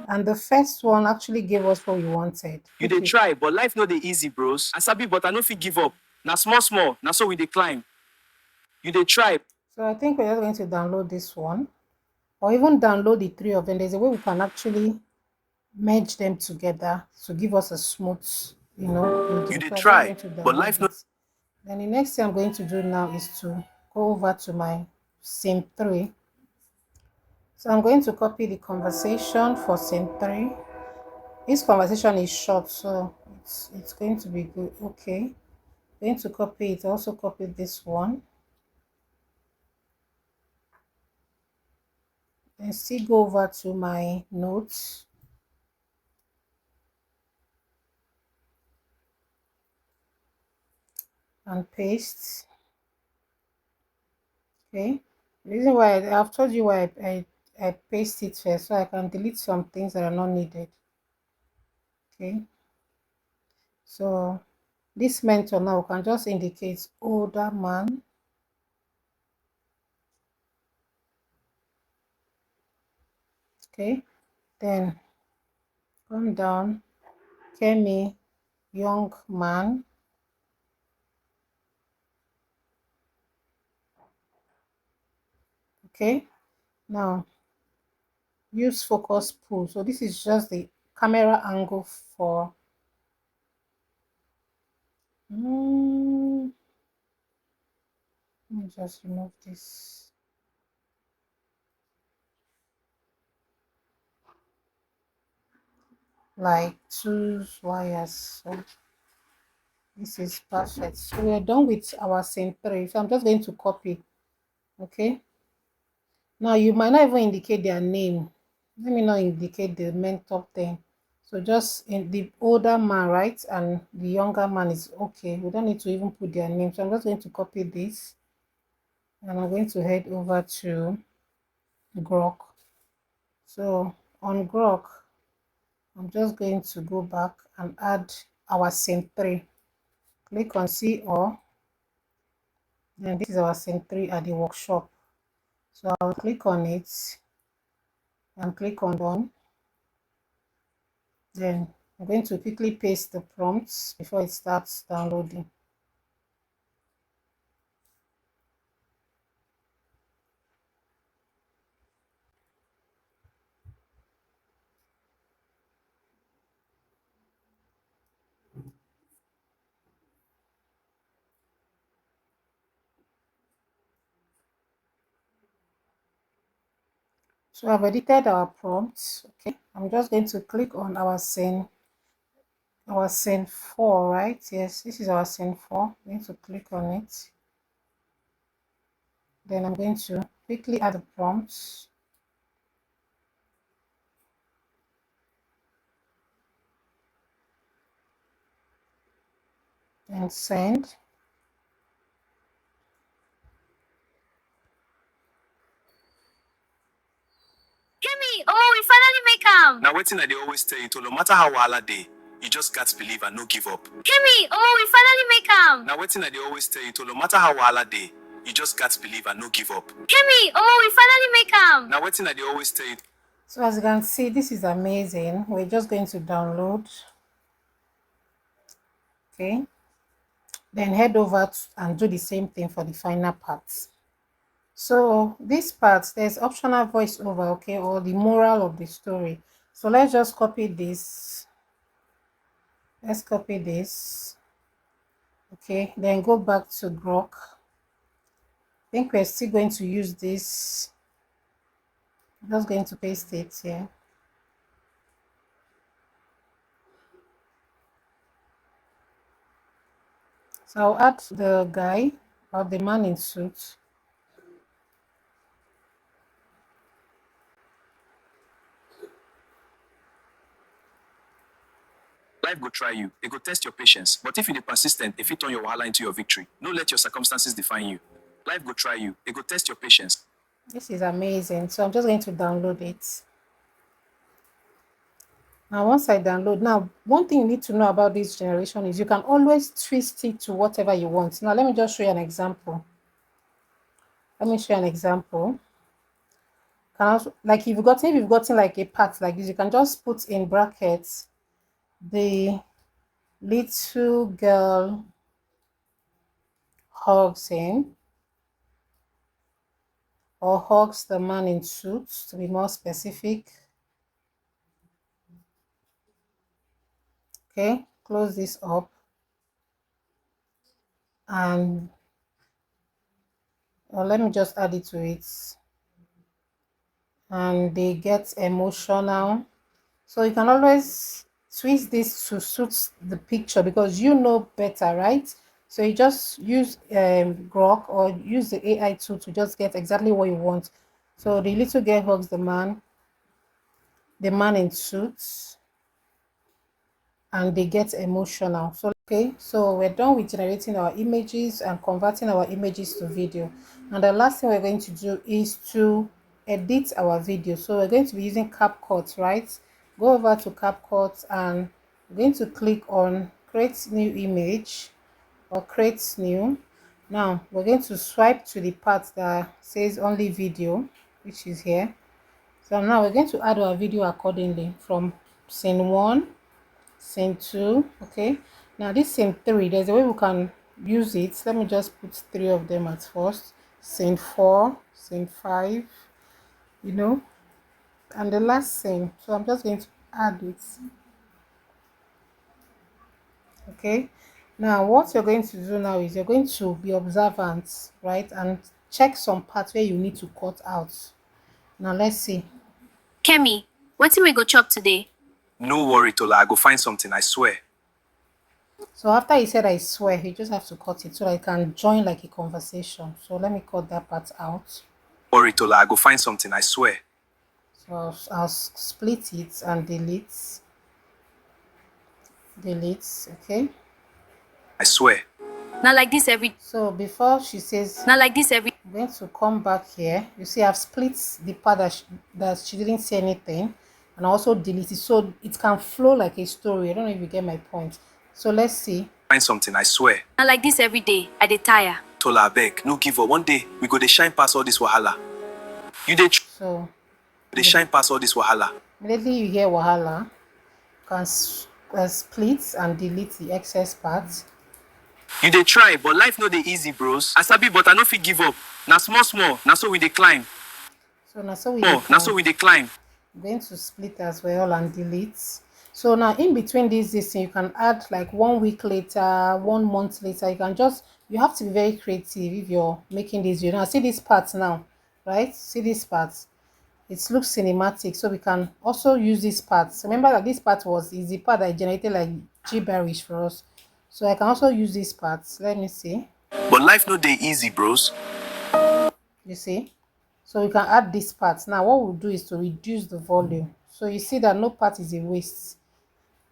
and the first one actually gave us what we wanted. You dey try, but life no dey easy, bros. I sabi, but I no fit give up. Na small, small. Na so we dey climb. You dey try. So I think we're just going to download this one, or even download the three of them. There's a way we can actually merge them together to give us a smooth, video. You dey So I'm just try, going to but download life no. this. Then the next thing I'm going to do now is to go over to my scene 3. So I'm going to copy the conversation for scene 3. This conversation is short, so it's going to be good. Okay, going to copy it. Also copy this one, and still go over to my notes and paste. Okay, the reason why I've told you why I paste it first, so I can delete some things that are not needed. Okay, so this mentor now can just indicate older man. Okay, then come down, Kemi, young man. Okay, now use focus pull. So this is just the camera angle for let me just remove this. Like 2 wires. So this is perfect. So we're done with our scene 3. So I'm just going to copy. Okay, now you might not even indicate their name. Let me not indicate the mentor thing. So just in the older man, right, and the younger man is okay. We don't need to even put their name. So I'm just going to copy this, and I'm going to head over to Grok. So on Grok, I'm just going to go back and add our scene 3. Click on see all. Then this is our scene 3 at the workshop. So I'll click on it and click on done. Then I'm going to quickly paste the prompts before it starts downloading. So I've edited our prompts. Okay, I'm just going to click on our scene 4, right? Yes, this is our scene 4. I'm going to click on it. Then I'm going to quickly add the prompts and send. Kemi, oh, we finally make am. Now waiting I dey always tell you to no matter how wahala dey, you just got to believe and no give up. Kemi, oh, we finally make am. Now waiting I dey always tell you to no matter how wahala dey, you just got to believe and no give up. Kemi, oh, we finally make am. Now waiting I dey always tell you. So as you can see, this is amazing. We're just going to download. Okay, then head over and do the same thing for the final parts. So this part, there's optional voiceover, okay, or the moral of the story. So let's just copy this. Let's copy this. Okay, then go back to Grok. I think we're still going to use this. I'm just going to paste it here. So I'll add the guy or the man in suit. Life go try you. It go test your patience. But if you dey persistent, if it turn your wahala into your victory. No let your circumstances define you. Life go try you. It go test your patience. This is amazing. So I'm just going to download it. Now, once I download, now one thing you need to know about this generation is you can always twist it to whatever you want. Now, let me just show you an example. Let me show you an example. Can also, like if you've gotten like a part like this, you can just put in brackets the little girl hugs him or hugs the man in suits, to be more specific. Okay, close this up and let me just add it to it. And they get emotional. So you can always twist this to suit the picture because you know better, right? So you just use Grok or use the AI tool to just get exactly what you want. So the little girl hugs the man in suits, and they get emotional. So okay, so we're done with generating our images and converting our images to video. And the last thing we're going to do is to edit our video. So we're going to be using CapCut, right? Go over to CapCut and we're going to click on create new image or create new. Now we're going to swipe to the part that says only video, which is here. So now we're going to add our video accordingly from scene 1, scene 2. Okay, now this scene 3, there's a way we can use it. Let me just put 3 of them at first. Scene 4, scene 5, you know, and the last scene. So I'm just going to add it. Okay, now what you're going to do now is you're going to be observant, right, and check some parts where you need to cut out. Now let's see. Kemi, wetin we go chop today? No worry, Tola. I go find something, I swear. So after he said I swear, you just have to cut it so that I can join like a conversation. So let me cut that part out. Worry, Tola. I go find something, I swear. So I'll split it and delete. Okay. I swear. Not like this every. So before she says, Not like this every. I'm going to come back here. You see, I've split the part that she didn't say anything, and I also delete it so it can flow like a story. I don't know if you get my point. So let's see. Find something, I swear. Not like this every day. I dey tire. Tola, beg, no give up. One day we go dey shine past all this wahala. You dey So shine past all this wahala. immediately you hear wahala, you can split and delete the excess parts. You dey try, but life no dey easy, bros. I sabi, but I no fit give up. Na small, small. Na so we dey climb. So now so we Na so we dey climb. I'm going to split as well and delete. So now in between this thing, you can add like 1 week later, 1 month later. You have to be very creative if you're making this video. Now see these parts now, right? See these parts. it looks cinematic, so we can also use this part. So remember that this part is the part that generated like gibberish for us. So I can also use this part. Let me see. But life no dey easy, bros. You see? So you can add this part. Now what we'll do is to reduce the volume. So you see that no part is a waste.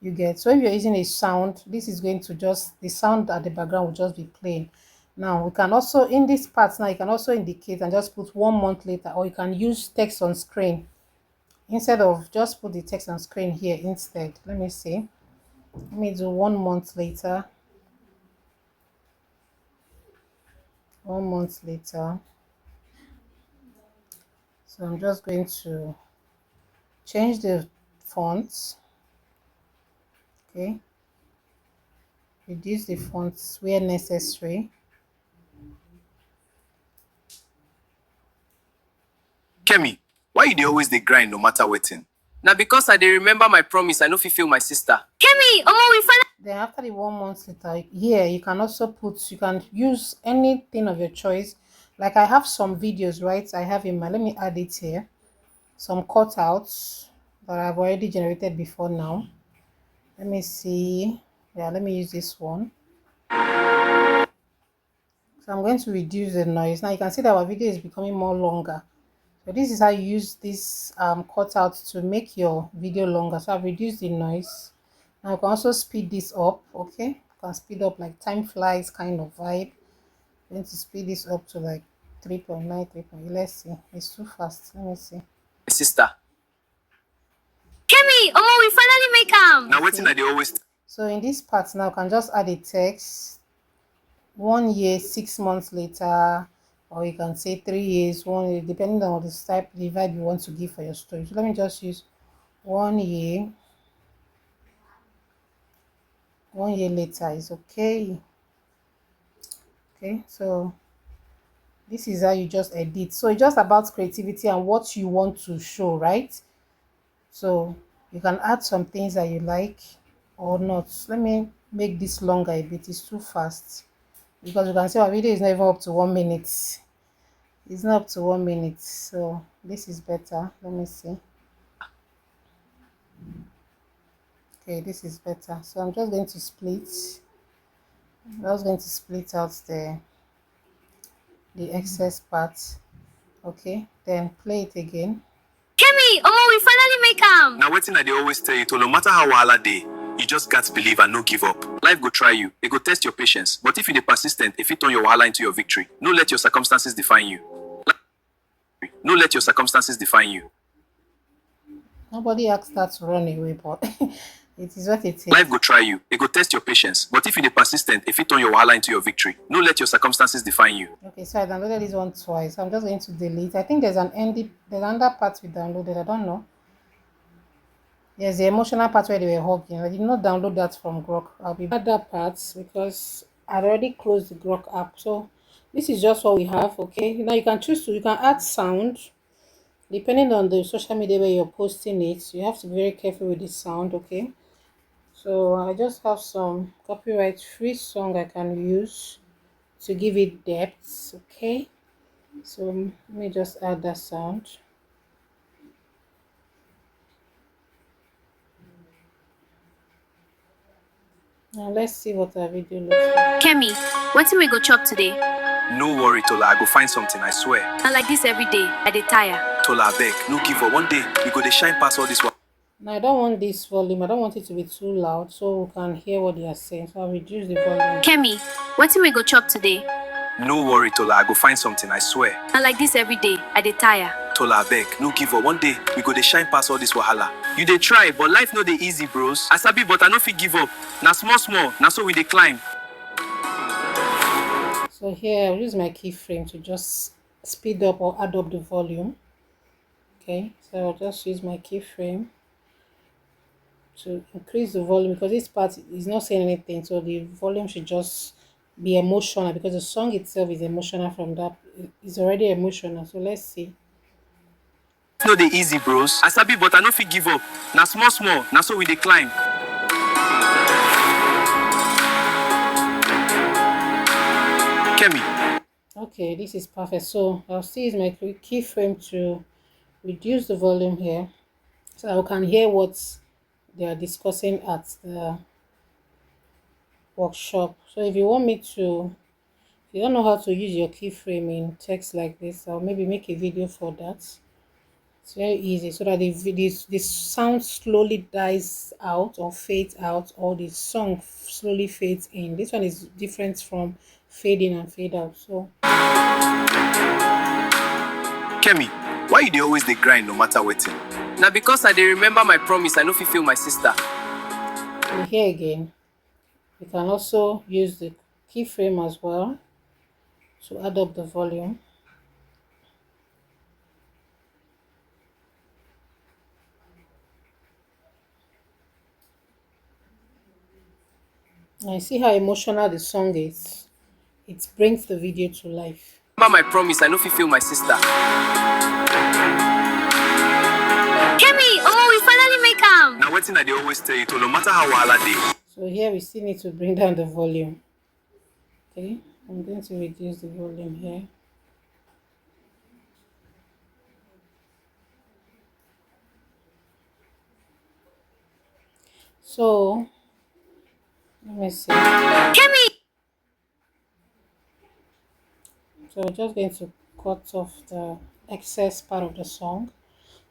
You get, so if you're using a sound, this is going to just, the sound at the background will just be playing. Now we can also, in this part now, you can also indicate and just put 1 month later, or you can use text on screen instead of just put the text on screen here instead. Let me see, let me do 1 month later, 1 month later. So I'm just going to change the fonts. Okay, reduce the fonts where necessary. Kemi, why you dey always dey grind no matter wetin? Now because I dey remember my promise, I no fit fail my sister. Kemi, we finally. Then after the 1 month later, here you can also put, you can use anything of your choice. Like I have some videos, right? I have in my, let me add it here. Some cutouts that I've already generated before now. Let me see. Yeah, let me use this one. So I'm going to reduce the noise. Now you can see that our video is becoming more longer. So this is how you use this cutout to make your video longer. So I've reduced the noise. Now you can also speed this up. Okay, you can speed up like time flies kind of vibe. I'm going to speed this up to like 3.9, 3.8. Let's see, it's too fast. Let me see. My sister. Kemi, we finally make am. Now wetin I dey always. So in this part now, you can just add a text. 1 year, 6 months later, or you can say 3 years, 1 year, depending on the type, the vibe you want to give for your story. So let me just use 1 year. 1 year later is okay. Okay, so this is how you just edit. So it's just about creativity and what you want to show, right? So you can add some things that you like or not. Let me make this longer a bit. It's too fast because you can see our video is not even up to 1 minute. It's not up to 1 minute, so this is better. Let me see. Okay, this is better. So I'm just going to split. I'm just going to split out the excess part. Okay, then play it again. Kemi, we finally make am. Now wetin I dey always tell you, to no matter how wahala dey, you just gats believe and no give up. Life go try you, it go test your patience. But if you dey persistent, it fit turn your wahala into your victory. No let your circumstances define you. No let your circumstances define you. Nobody asked that to run away, but it is what it is. Life go try you, it go test your patience. But if you dey persistent, it fit turn your wahala into your victory. No let your circumstances define you. Okay, so I downloaded this one twice. I'm just going to delete. I think there's another part we downloaded. I don't know. There's the emotional part where they were hugging. I did not download that from Grok. I'll be back that part because I already closed the Grok app. So this is just what we have. Okay, now you can choose to, you can add sound depending on the social media where you're posting it. You have to be very careful with the sound. Okay, so I just have some copyright free song I can use to give it depth. Okay, so let me just add that sound. Now let's see what our video looks like. Kemi, what we go chop today? No worry, Tola, I go find something, I swear. I like this every day. I dey tire. Tola, beg, no give up. One day, we go dey shine past all this one. Now I don't want this volume. I don't want it to be too loud so we can hear what they are saying. So I'll reduce the volume. Kemi, what we go chop today? No worry, Tola, I go find something, I swear. I like this every day. I dey tire. Tola, beg, no give up. One day, we go dey shine past all this wahala. You dey try, but life no dey easy, bros. I sabi, but I no fit give up. Na small small, na so we dey climb. So here I'll use my keyframe to just speed up or add up the volume. Okay, so I'll just use my keyframe to increase the volume because this part is not saying anything, so the volume should just be emotional because the song itself is emotional from that. It's already emotional. So let's see. No dey easy, bros. I sabi, but I no fit give up. Na small small, na so we dey climb. Kemi. Okay, this is perfect. So I'll still use my keyframe to reduce the volume here so that we can hear what they are discussing at the workshop. So if you want me to, if you don't know how to use your keyframe in text like this, I'll maybe make a video for that. It's very easy so that the sound slowly dies out or fades out, or the song slowly fades in. This one is different from fade in and fade out. So Kemi, why you dey always dey grind no matter wetin? Now because I dey remember my promise, I no fit feel my sister. here again, you can also use the keyframe as well to add up the volume. And see how emotional the song is. It brings the video to life. Remember my promise, I no fit feel my sister. Kemi, oh, we finally make am. Na wetin I dey always tell you, to no matter how wahala dey. So here we still need to bring down the volume. Okay, I'm going to reduce the volume here. So let me see. Kemi. So we're just going to cut off the excess part of the song.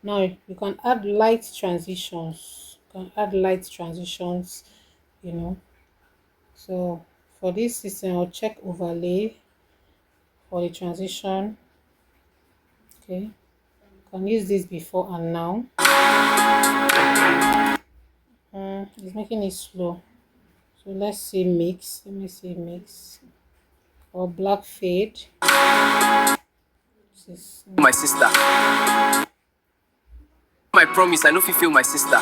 Now you can add light transitions. You can add light transitions, you know. So for this system, I'll check overlay for the transition. Okay, you can use this before and now. It's making it slow. So let's see mix. Let me see mix or black fade. This is My sister. My promise, I no fit feel my sister.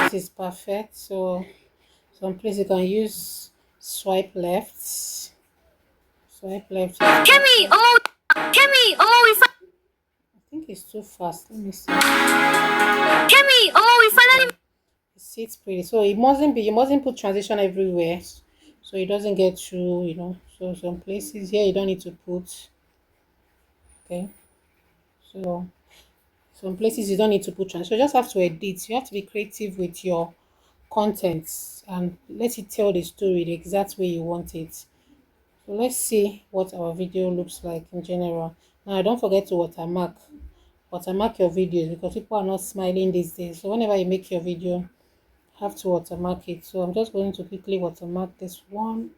This is perfect. So some place you can use swipe left. Swipe left. Kemi, oh, Kemi, oh, I think it's too fast. Let me see. Kemi, oh, we finally. It sits pretty. So it mustn't be. You mustn't put transition everywhere, so it doesn't get through. You know. So some places here you don't need to put. Okay. So some places you don't need to put transition. You just have to edit. You have to be creative with your contents and let it tell the story the exact way you want it. So let's see what our video looks like in general. Now don't forget to watermark your videos because people are not smiling these days. So whenever you make your video, have to watermark it. So I'm just going to quickly watermark this one.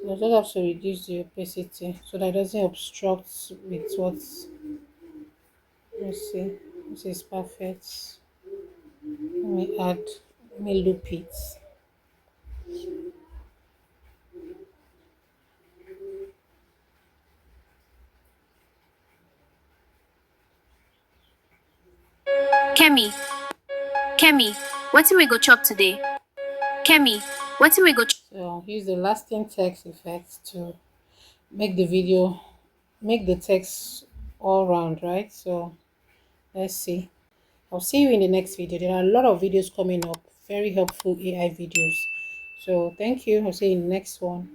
So I just have to reduce the opacity so that it doesn't obstruct with what's. Let's see. This is perfect. Let me loop it. Kemi, Kemi, wetin we go chop today? Kemi, wetin we go chop? So use the lasting text effect to make the video, make the text all round, right? So let's see. I'll see you in the next video. There are a lot of videos coming up, very helpful AI videos. So thank you. I'll see you in the next one.